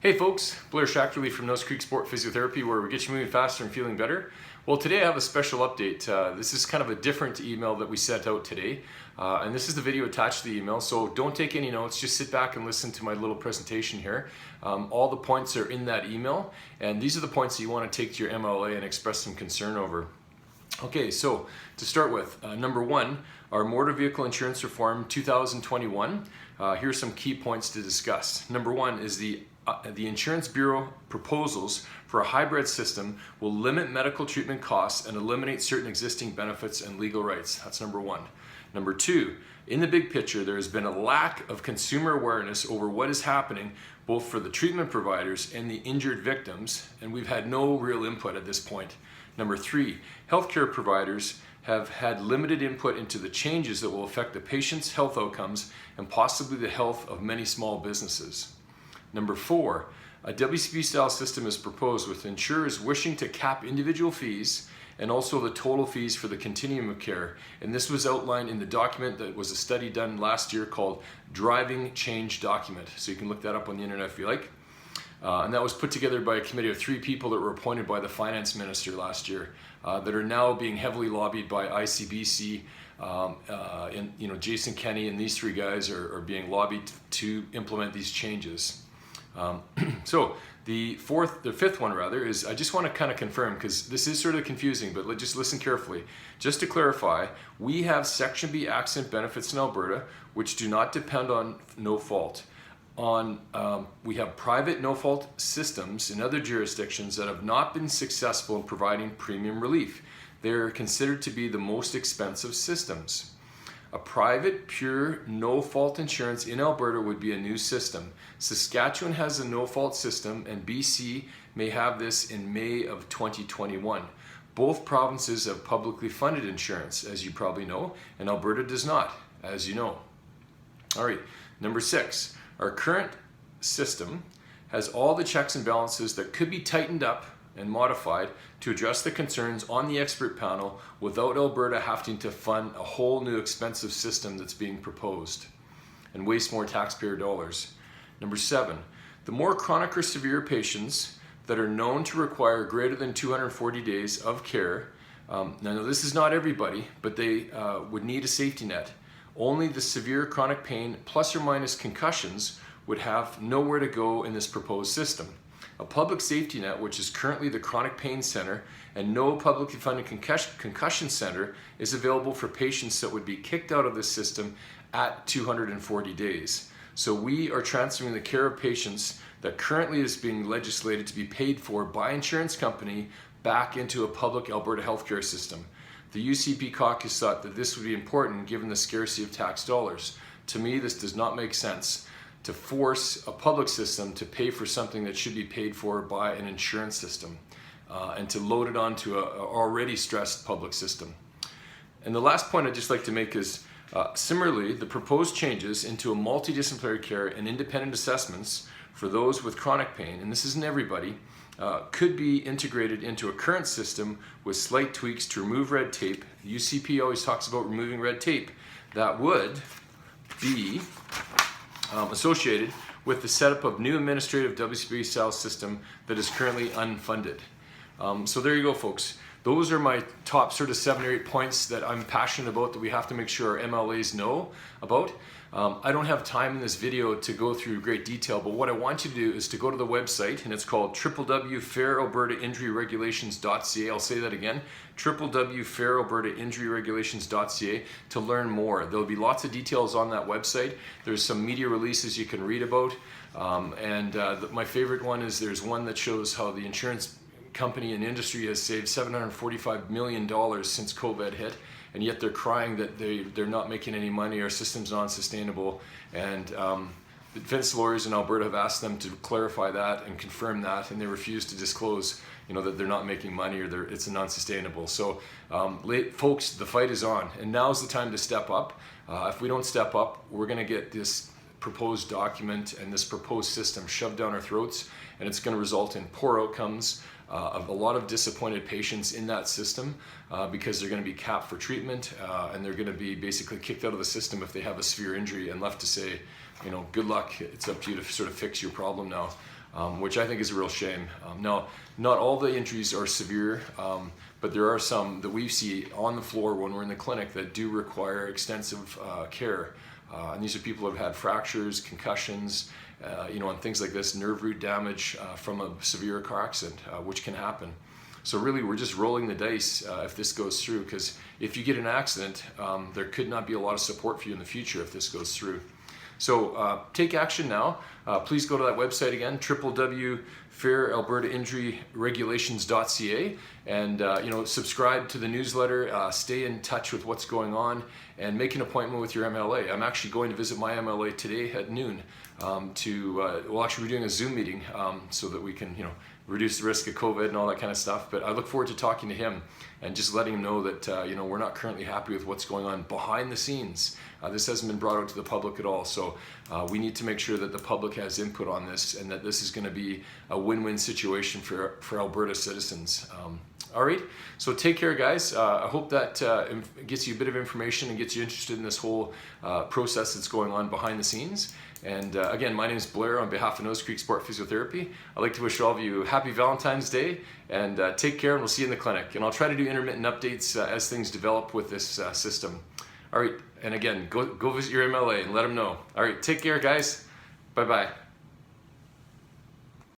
Hey folks, Blair Shackerley from Nose Creek Sport Physiotherapy, where we get you moving faster and feeling better. Well, today I have a special update. This is kind of a different email that we sent out today, and this is the video attached to the email, so don't take any notes, just sit back and listen to my little presentation here. All the points are in that email, and these are the points that you want to take to your MLA and express some concern over. Okay, so to start with, number one, our Motor Vehicle Insurance Reform 2021. Here's some key points to discuss. Number one is the Insurance Bureau proposals for a hybrid system will limit medical treatment costs and eliminate certain existing benefits and legal rights. That's number one. Number two, in the big picture, there has been a lack of consumer awareness over what is happening both for the treatment providers and the injured victims, and we've had no real input at this point. Number three, healthcare providers have had limited input into the changes that will affect the patient's health outcomes and possibly the health of many small businesses. Number four, a WCP-style system is proposed with insurers wishing to cap individual fees and also the total fees for the continuum of care. And this was outlined in the document that was a study done last year called Driving Change Document. So you can look that up on the internet if you like. And that was put together by a committee of 3 people that were appointed by the finance minister last year that are now being heavily lobbied by ICBC. And Jason Kenney and these 3 guys are being lobbied to implement these changes. So the fifth one rather is, I just want to kind of confirm, because this is sort of confusing, but just listen carefully. Just to clarify, we have Section B accident benefits in Alberta, which do not depend on no fault. We have private no fault systems in other jurisdictions that have not been successful in providing premium relief. They're considered to be the most expensive systems. A private, pure, no-fault insurance in Alberta would be a new system. Saskatchewan has a no-fault system, and BC may have this in May of 2021. Both provinces have publicly funded insurance, as you probably know, and Alberta does not, as you know. All right, number 6. Our current system has all the checks and balances that could be tightened up and modified to address the concerns on the expert panel without Alberta having to fund a whole new expensive system that's being proposed and waste more taxpayer dollars. Number 7, the more chronic or severe patients that are known to require greater than 240 days of care, now this is not everybody, but they would need a safety net. Only the severe chronic pain plus or minus concussions would have nowhere to go in this proposed system. A public safety net, which is currently the Chronic Pain Center, and no publicly funded concussion center is available for patients that would be kicked out of this system at 240 days. So we are transferring the care of patients that currently is being legislated to be paid for by insurance company back into a public Alberta healthcare system. The UCP caucus thought that this would be important given the scarcity of tax dollars. To me, this does not make sense to force a public system to pay for something that should be paid for by an insurance system and to load it onto an already stressed public system. And the last point I'd just like to make is, similarly, the proposed changes into a multidisciplinary care and independent assessments for those with chronic pain, and this isn't everybody, could be integrated into a current system with slight tweaks to remove red tape. The UCP always talks about removing red tape. That would be associated with the setup of new administrative WCP-style system that is currently unfunded. So there you go, folks. Those are my top sort of 7 or 8 points that I'm passionate about that we have to make sure our MLAs know about. I don't have time in this video to go through great detail, but what I want you to do is to go to the website, and it's called www.fairalbertainjuryregulations.ca. I'll say that again, www.fairalbertainjuryregulations.ca, to learn more. There'll be lots of details on that website. There's some media releases you can read about, my favorite one is there's one that shows how the insurance company and industry has saved $745 million since COVID hit, and yet they're crying that they're not making any money, our system's non-sustainable, and the defense lawyers in Alberta have asked them to clarify that and confirm that, and they refuse to disclose that they're not making money or it's non-sustainable. So folks, the fight is on, and now's the time to step up. If we don't step up, we're going to get this proposed document and this proposed system shoved down our throats, and it's going to result in poor outcomes, of a lot of disappointed patients in that system because they're going to be capped for treatment and they're going to be basically kicked out of the system if they have a severe injury and left to say, good luck, it's up to you to sort of fix your problem now. which I think is a real shame. Now, not all the injuries are severe, but there are some that we see on the floor when we're in the clinic that do require extensive care. And these are people who have had fractures, concussions, and things like this, nerve root damage from a severe car accident, which can happen. So really, we're just rolling the dice if this goes through, because if you get an accident, there could not be a lot of support for you in the future if this goes through. So take action now. Please go to that website again, www.fairalbertainjuryregulations.ca, and subscribe to the newsletter, stay in touch with what's going on, and make an appointment with your MLA. I'm actually going to visit my MLA today at noon we'll actually be doing a Zoom meeting so that we can reduce the risk of COVID and all that kind of stuff. But I look forward to talking to him and just letting him know that we're not currently happy with what's going on behind the scenes. This hasn't been brought out to the public at all, so we need to make sure that the public has input on this and that this is going to be a win-win situation for Alberta citizens. All right, so take care, guys. I hope that gets you a bit of information and gets you interested in this whole process that's going on behind the scenes. And again, my name is Blair on behalf of Nose Creek Sport Physiotherapy. I'd like to wish all of you happy Valentine's Day, and take care, and we'll see you in the clinic. And I'll try to do intermittent updates as things develop with this system. All right, and again, go visit your MLA and let them know. All right, take care, guys. Bye-bye.